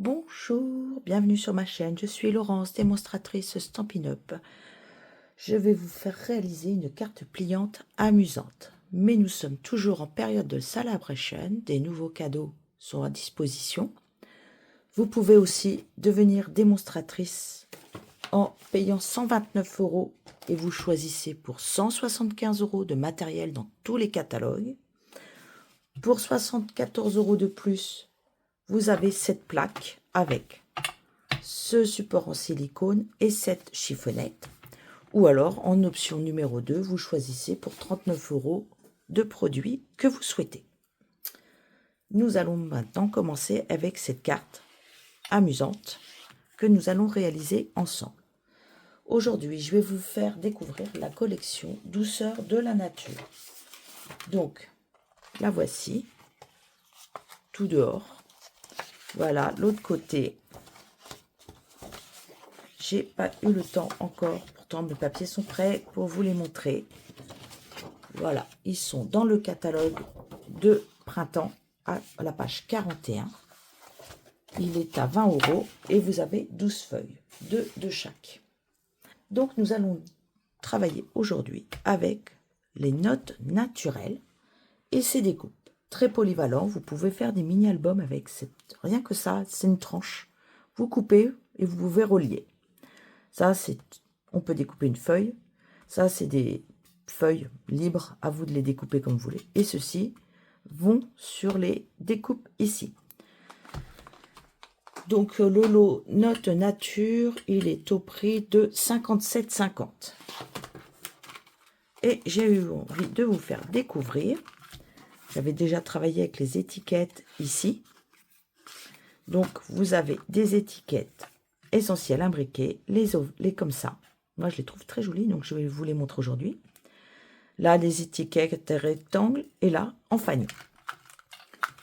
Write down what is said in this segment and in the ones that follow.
Bonjour, bienvenue sur ma chaîne, je suis Laurence, démonstratrice Stampin' Up. Je vais vous faire réaliser une carte pliante amusante. Mais nous sommes toujours en période de celebration, des nouveaux cadeaux sont à disposition. Vous pouvez aussi devenir démonstratrice en payant 129 € et vous choisissez pour 175 € de matériel dans tous les catalogues. Pour 74 € de plus, vous avez cette plaque avec ce support en silicone et cette chiffonnette. Ou alors, en option numéro 2, vous choisissez pour 39 € de produits que vous souhaitez. Nous allons maintenant commencer avec cette carte amusante que nous allons réaliser ensemble. Aujourd'hui, je vais vous faire découvrir la collection Douceur de la nature. Donc, la voici, tout dehors. Voilà, l'autre côté, j'ai pas eu le temps encore, pourtant mes papiers sont prêts pour vous les montrer. Voilà, ils sont dans le catalogue de printemps à la page 41. Il est à 20 € et vous avez 12 feuilles, 2 de chaque. Donc nous allons travailler aujourd'hui avec les notes naturelles et ces découpes. Très polyvalent, vous pouvez faire des mini-albums avec rien que ça, c'est une tranche. Vous coupez et vous pouvez relier. Ça, on peut découper une feuille. Ça, c'est des feuilles libres, à vous de les découper comme vous voulez. Et ceux-ci vont sur les découpes ici. Donc, le lot Note Nature, il est au prix de 57,50 €. Et j'ai eu envie de vous faire découvrir. J'avais déjà travaillé avec les étiquettes ici. Donc, vous avez des étiquettes essentielles imbriquées, les comme ça. Moi, je les trouve très jolies, donc je vais vous les montrer aujourd'hui. Là, des étiquettes rectangles et là, en fanion.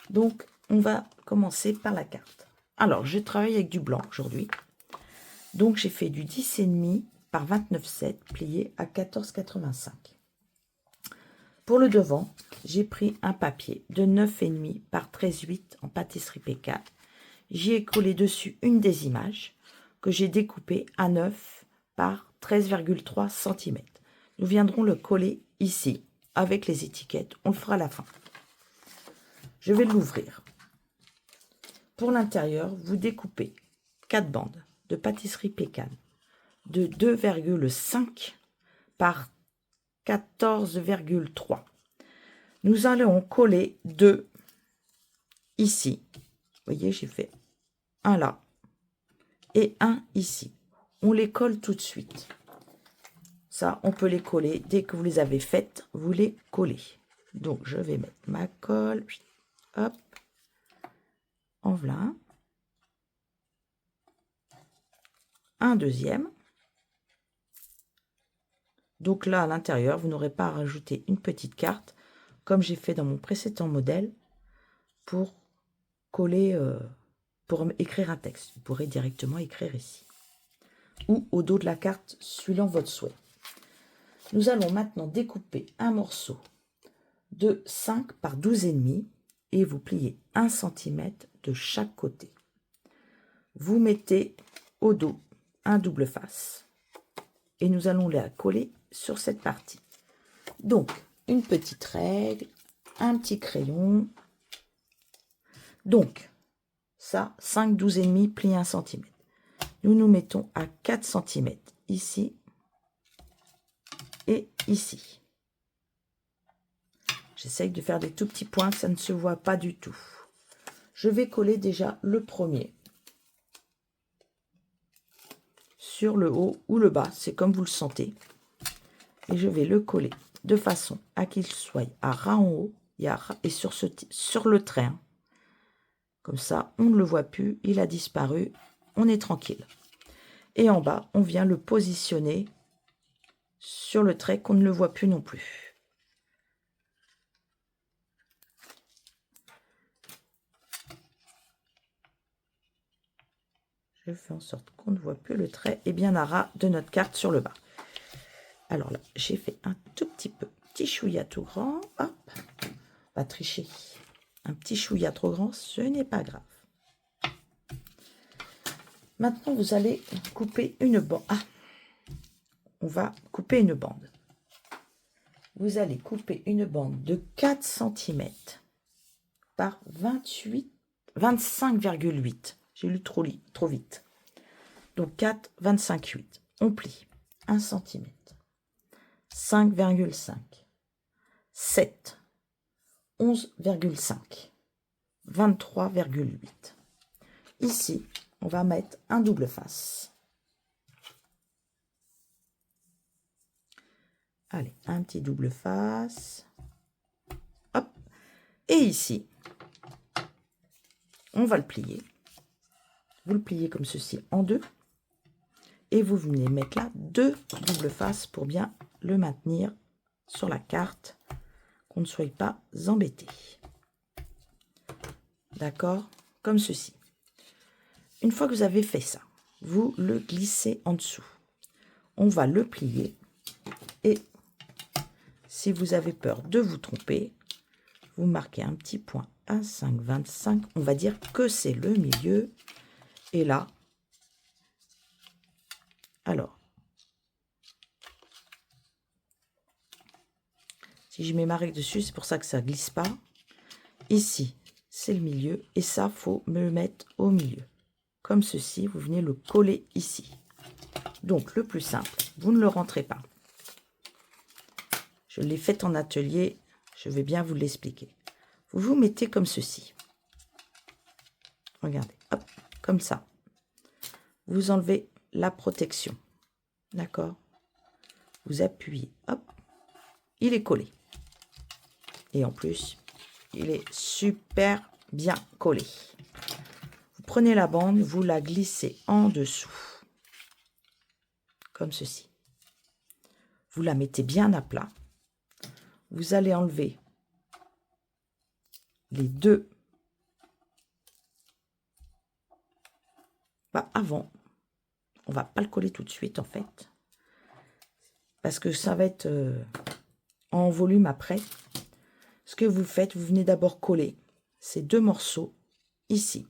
Donc, on va commencer par la carte. Alors, je travaille avec du blanc aujourd'hui. Donc, j'ai fait du 10,5 par 29,7 plié à 14,85. Pour le devant, j'ai pris un papier de 9,5 par 13,8 en pâtisserie P4. J'y ai collé dessus une des images que j'ai découpée à 9 par 13,3 cm. Nous viendrons le coller ici avec les étiquettes. On le fera à la fin. Je vais l'ouvrir. Pour l'intérieur, vous découpez 4 bandes de pâtisserie Pécan de 2,5 par 14,3. Nous allons coller 2 ici. Vous voyez, j'ai fait un là et un ici. On les colle tout de suite. Ça, on peut les coller. Dès que vous les avez faites, vous les collez. Donc, je vais mettre ma colle. Hop. En voilà. Un deuxième. Donc là, à l'intérieur, vous n'aurez pas à rajouter une petite carte, comme j'ai fait dans mon précédent modèle, pour coller, pour écrire un texte. Vous pourrez directement écrire ici. Ou au dos de la carte, suivant votre souhait. Nous allons maintenant découper un morceau de 5 par 12,5 et vous pliez 1 cm de chaque côté. Vous mettez au dos un double face et nous allons la coller sur cette partie. Donc, une petite règle, un petit crayon. Donc, ça, 5, 12,5, plié 1 cm. Nous nous mettons à 4 cm ici et ici. J'essaye de faire des tout petits points, ça ne se voit pas du tout. Je vais coller déjà le premier. Sur le haut ou le bas, c'est comme vous le sentez. Et je vais le coller de façon à qu'il soit à ras en haut et sur le trait. Comme ça, on ne le voit plus, il a disparu, on est tranquille. Et en bas, on vient le positionner sur le trait qu'on ne le voit plus non plus. Je fais en sorte qu'on ne voit plus le trait et bien à ras de notre carte sur le bas. Alors là, j'ai fait un tout petit chouïa tout grand. Hop, pas tricher. Un petit chouïa trop grand, ce n'est pas grave. Maintenant, vous allez couper une bande. Ah, on va couper une bande. Vous allez couper une bande de 4 cm par 25,8. J'ai lu trop vite. Donc 4, 25,8. On plie 1 cm, 5,5, 7, 11,5, 23,8. Ici, on va mettre un double face. Allez, un petit double face. Hop. Et ici, on va le plier. Vous le pliez comme ceci en deux. Et vous venez mettre là 2 doubles faces pour bien le maintenir sur la carte, qu'on ne soit pas embêté. D'accord? Comme ceci. Une fois que vous avez fait ça, vous le glissez en dessous. On va le plier. Et si vous avez peur de vous tromper, vous marquez un petit point à 5,25. On va dire que c'est le milieu. Et là, alors, si je mets ma règle dessus, c'est pour ça que ça ne glisse pas. Ici, c'est le milieu. Et ça, faut me le mettre au milieu. Comme ceci, vous venez le coller ici. Donc, le plus simple, vous ne le rentrez pas. Je l'ai fait en atelier, je vais bien vous l'expliquer. Vous vous mettez comme ceci. Regardez, hop, comme ça. Vous enlevez la protection. D'accord? Vous appuyez, hop, il est collé. Et en plus, il est super bien collé. Vous prenez la bande, vous la glissez en dessous. Comme ceci. Vous la mettez bien à plat. Vous allez enlever les deux. Bah, avant, on va pas le coller tout de suite en fait. Parce que ça va être en volume après. Ce que vous faites, vous venez d'abord coller ces deux morceaux ici.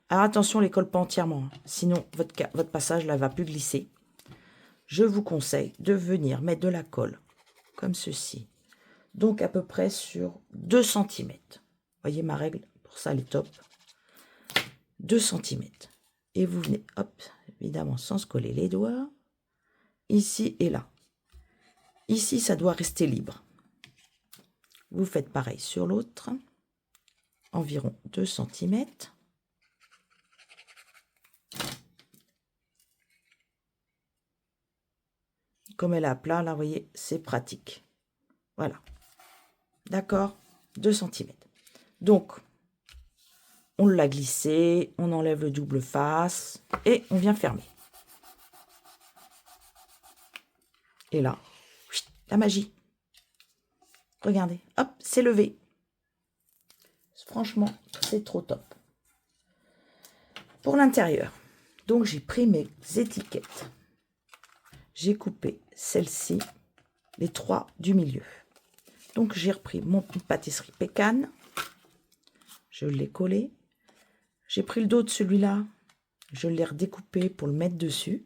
Alors attention, on ne les colle pas entièrement. Hein. Sinon, votre passage là va plus glisser. Je vous conseille de venir mettre de la colle comme ceci. Donc à peu près sur 2 cm. Voyez ma règle, pour ça elle est top. 2 cm. Et vous venez, hop, évidemment sans se coller les doigts. Ici et là. Ici, ça doit rester libre. Vous faites pareil sur l'autre. Environ 2 cm. Comme elle est à plat, là, vous voyez, c'est pratique. Voilà. D'accord? 2 cm. Donc, on l'a glissé, on enlève le double face et on vient fermer. Et là, la magie. Regardez, hop, c'est levé. Franchement, c'est trop top. Pour l'intérieur, donc j'ai pris mes étiquettes. J'ai coupé celle-ci, les 3 du milieu. Donc j'ai repris mon pâtisserie pécane. Je l'ai collé. J'ai pris le dos de celui-là. Je l'ai redécoupé pour le mettre dessus.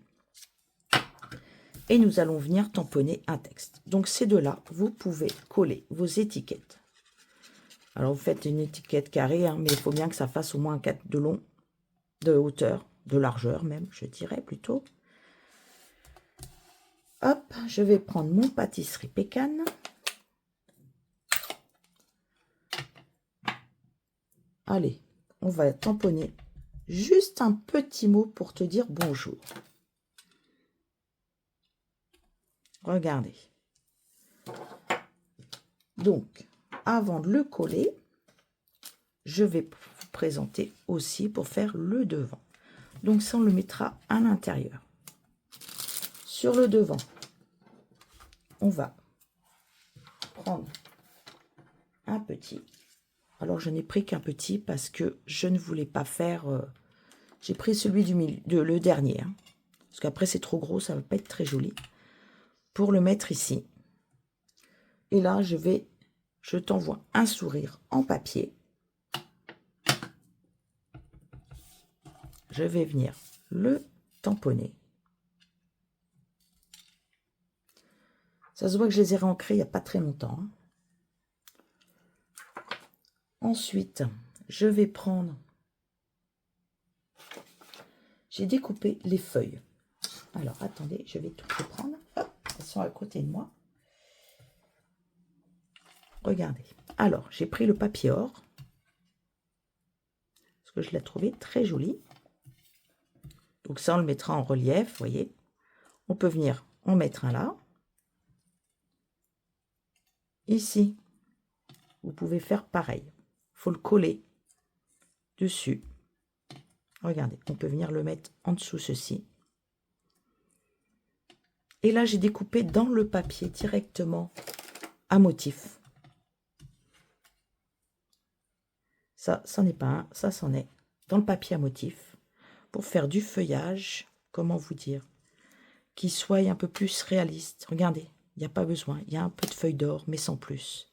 Et nous allons venir tamponner un texte. Donc ces deux-là, vous pouvez coller vos étiquettes. Alors vous faites une étiquette carrée, hein, mais il faut bien que ça fasse au moins 4 de long, de hauteur, de largeur même, je dirais plutôt. Hop, je vais prendre mon pâtisserie pécane. Allez, on va tamponner juste un petit mot pour te dire bonjour. Regardez. Donc, avant de le coller, je vais vous présenter aussi pour faire le devant. Donc, ça, on le mettra à l'intérieur. Sur le devant, on va prendre un petit. Alors, je n'ai pris qu'un petit parce que je ne voulais pas faire... j'ai pris celui du milieu, le dernier. Hein, parce qu'après, c'est trop gros, ça ne va pas être très joli. Pour le mettre ici. Et là, je t'envoie un sourire en papier. Je vais venir le tamponner. Ça se voit que je les ai réancrés il n'y a pas très longtemps. Ensuite, je vais prendre... J'ai découpé les feuilles. Alors, attendez, je vais tout reprendre. Hop, elles sont à côté de moi. Regardez. Alors, j'ai pris le papier or. Parce que je l'ai trouvé très joli. Donc ça, on le mettra en relief, vous voyez. On peut venir en mettre un là. Ici, vous pouvez faire pareil. Il faut le coller dessus. Regardez, on peut venir le mettre en dessous ceci. Et là, j'ai découpé dans le papier directement un motif. Ça, c'en est pas un, ça, c'en est dans le papier à motif. Pour faire du feuillage, comment vous dire, qui soit un peu plus réaliste. Regardez, il n'y a pas besoin. Il y a un peu de feuille d'or, mais sans plus.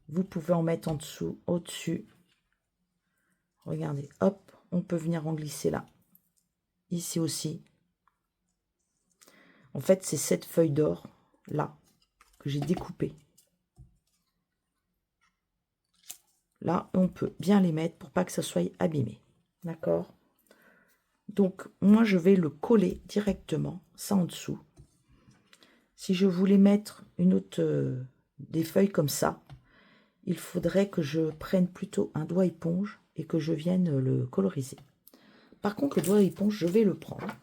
Vous pouvez en mettre en dessous, au-dessus. Regardez, hop, on peut venir en glisser là. Ici aussi. En fait, c'est cette feuille d'or là que j'ai découpée. Là, on peut bien les mettre pour pas que ça soit abîmé. D'accord? Donc, moi, je vais le coller directement, ça en dessous. Si je voulais mettre une autre, des feuilles comme ça, il faudrait que je prenne plutôt un doigt éponge et que je vienne le coloriser. Par contre, le doigt éponge, je vais le prendre.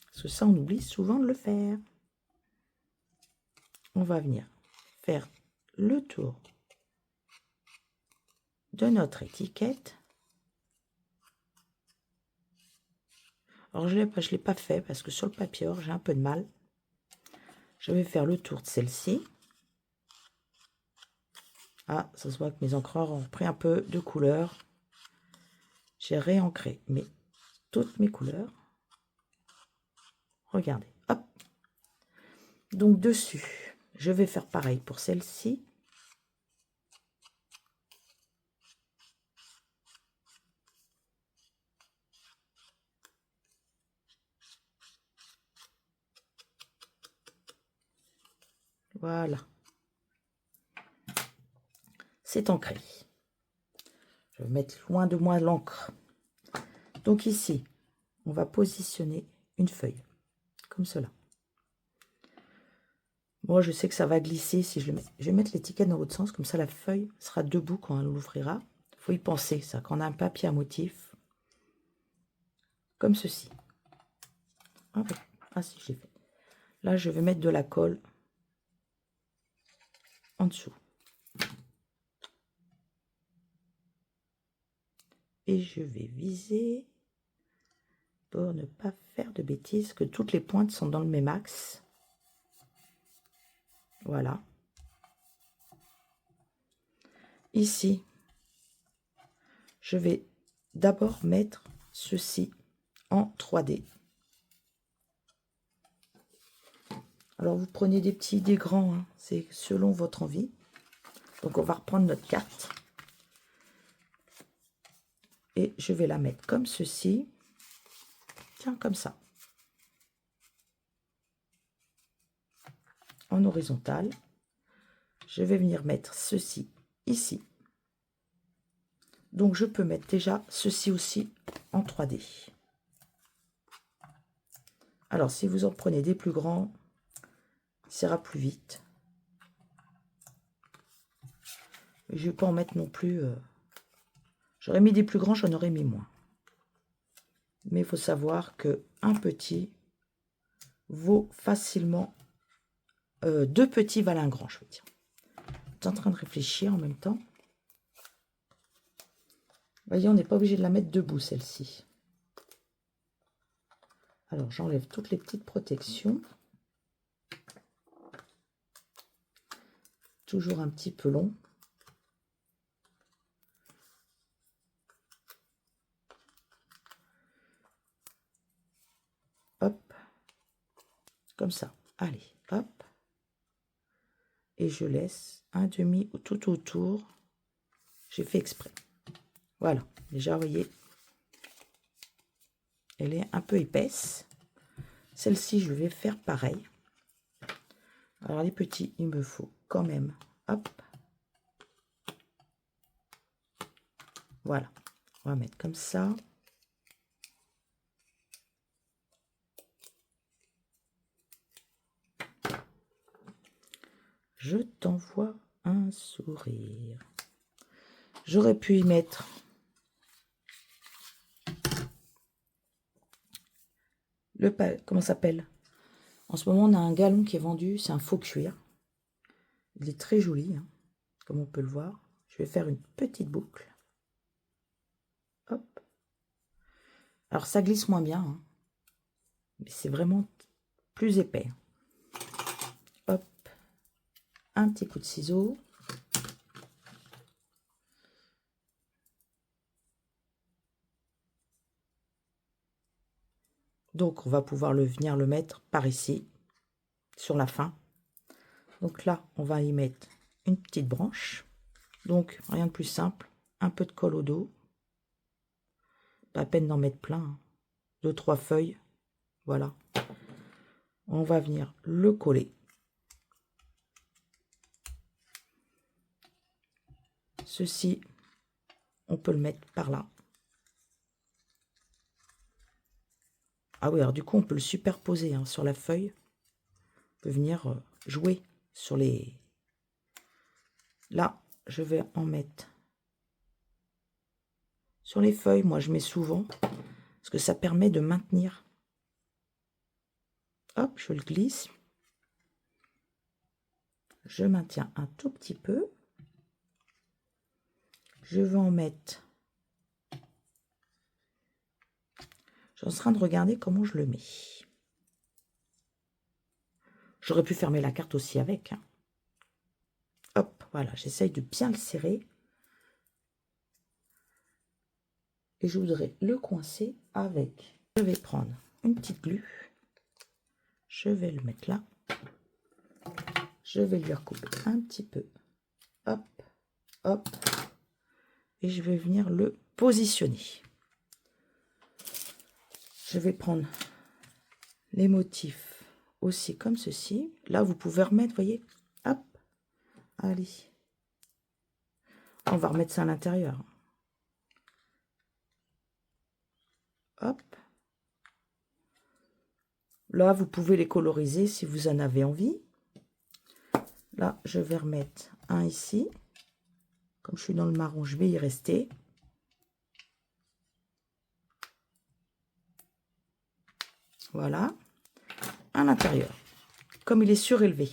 Parce que ça, on oublie souvent de le faire. On va venir faire le tour de notre étiquette. Alors, je ne l'ai pas fait parce que sur le papier or, j'ai un peu de mal. Je vais faire le tour de celle-ci. Ah, ça se voit que mes encreurs ont pris un peu de couleur. J'ai réancré toutes mes couleurs. Regardez, hop. Donc, dessus, je vais faire pareil pour celle-ci. Voilà. C'est ancré. Je vais mettre loin de moi l'encre. Donc ici, on va positionner une feuille, comme cela. Moi, je sais que ça va glisser si je le mets. Je vais mettre l'étiquette dans l'autre sens, comme ça la feuille sera debout quand elle l'ouvrira. Il faut y penser, ça, quand on a un papier à motif, comme ceci. Ah si, je l'ai fait. Là, je vais mettre de la colle en dessous. Et je vais viser pour ne pas faire de bêtises, que toutes les pointes sont dans le même axe. Voilà. Ici, je vais d'abord mettre ceci en 3D. Alors, vous prenez des petits, des grands, hein, c'est selon votre envie. Donc, on va reprendre notre carte. Et je vais la mettre comme ceci. Tiens, comme ça. En horizontal. Je vais venir mettre ceci ici. Donc, je peux mettre déjà ceci aussi en 3D. Alors, si vous en prenez des plus grands, ça ira plus vite. Je ne vais pas en mettre non plus. J'aurais mis des plus grands, j'en aurais mis moins. Mais il faut savoir qu'un petit vaut facilement... deux petits valent un grand, je veux dire. Je suis en train de réfléchir en même temps. Vous voyez, on n'est pas obligé de la mettre debout, celle-ci. Alors, j'enlève toutes les petites protections. Toujours un petit peu long. Hop. Comme ça. Allez, hop. Et je laisse un demi tout autour. J'ai fait exprès. Voilà. Déjà, vous voyez, elle est un peu épaisse. Celle-ci, je vais faire pareil. Alors les petits, il me faut quand même, hop. Voilà, on va mettre comme ça. Je t'envoie un sourire. J'aurais pu y mettre comment ça s'appelle? En ce moment, on a un galon qui est vendu, c'est un faux cuir. Il est très joli, hein, comme on peut le voir. Je vais faire une petite boucle. Hop. Alors, ça glisse moins bien, hein, mais c'est vraiment plus épais. Hop. Un petit coup de ciseau. Donc, on va pouvoir venir le mettre par ici, sur la fin. Donc là, on va y mettre une petite branche. Donc, rien de plus simple. Un peu de colle au dos. Pas à peine d'en mettre plein. Hein. 2-3 feuilles. Voilà. On va venir le coller. Ceci, on peut le mettre par là. Ah oui, alors du coup, on peut le superposer hein, sur la feuille. On peut venir jouer sur les... Là, je vais en mettre sur les feuilles. Moi, je mets souvent parce que ça permet de maintenir. Hop, je le glisse. Je maintiens un tout petit peu. Je vais en mettre... Je suis en train de regarder comment je le mets. J'aurais pu fermer la carte aussi avec. Hein. Hop, voilà, j'essaye de bien le serrer. Et je voudrais le coincer avec... Je vais prendre une petite glu. Je vais le mettre là. Je vais lui recouper un petit peu. Hop, hop. Et je vais venir le positionner. Je vais prendre les motifs aussi comme ceci. Là, vous pouvez remettre, voyez. Hop. Allez. On va remettre ça à l'intérieur. Hop. Là, vous pouvez les coloriser si vous en avez envie. Là, je vais remettre un ici. Comme je suis dans le marron, je vais y rester. Voilà. À l'intérieur. Comme il est surélevé.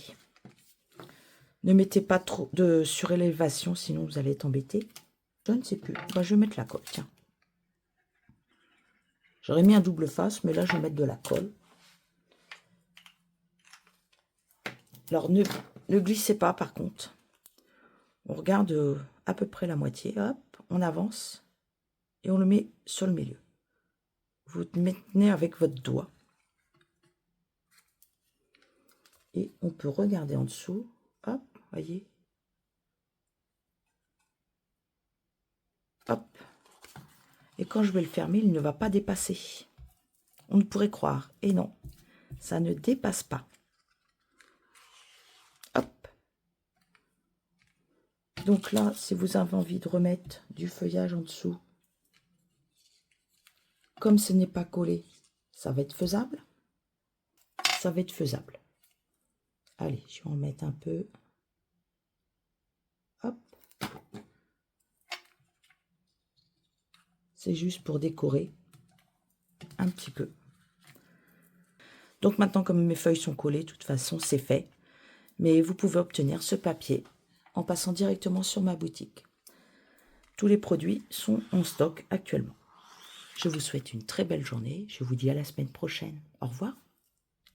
Ne mettez pas trop de surélévation, sinon vous allez être embêté. Je ne sais plus. Bah, je vais mettre la colle, tiens. J'aurais mis un double face, mais là, je vais mettre de la colle. Alors, ne glissez pas, par contre. On regarde à peu près la moitié. Hop, on avance. Et on le met sur le milieu. Vous maintenez avec votre doigt. Et on peut regarder en dessous. Hop, voyez. Hop. Et quand je vais le fermer, il ne va pas dépasser. On ne pourrait croire. Et non, ça ne dépasse pas. Hop. Donc là, si vous avez envie de remettre du feuillage en dessous, comme ce n'est pas collé, ça va être faisable. Ça va être faisable. Allez, je vais en mettre un peu. Hop. C'est juste pour décorer un petit peu. Donc maintenant, comme mes feuilles sont collées, de toute façon, c'est fait. Mais vous pouvez obtenir ce papier en passant directement sur ma boutique. Tous les produits sont en stock actuellement. Je vous souhaite une très belle journée. Je vous dis à la semaine prochaine. Au revoir.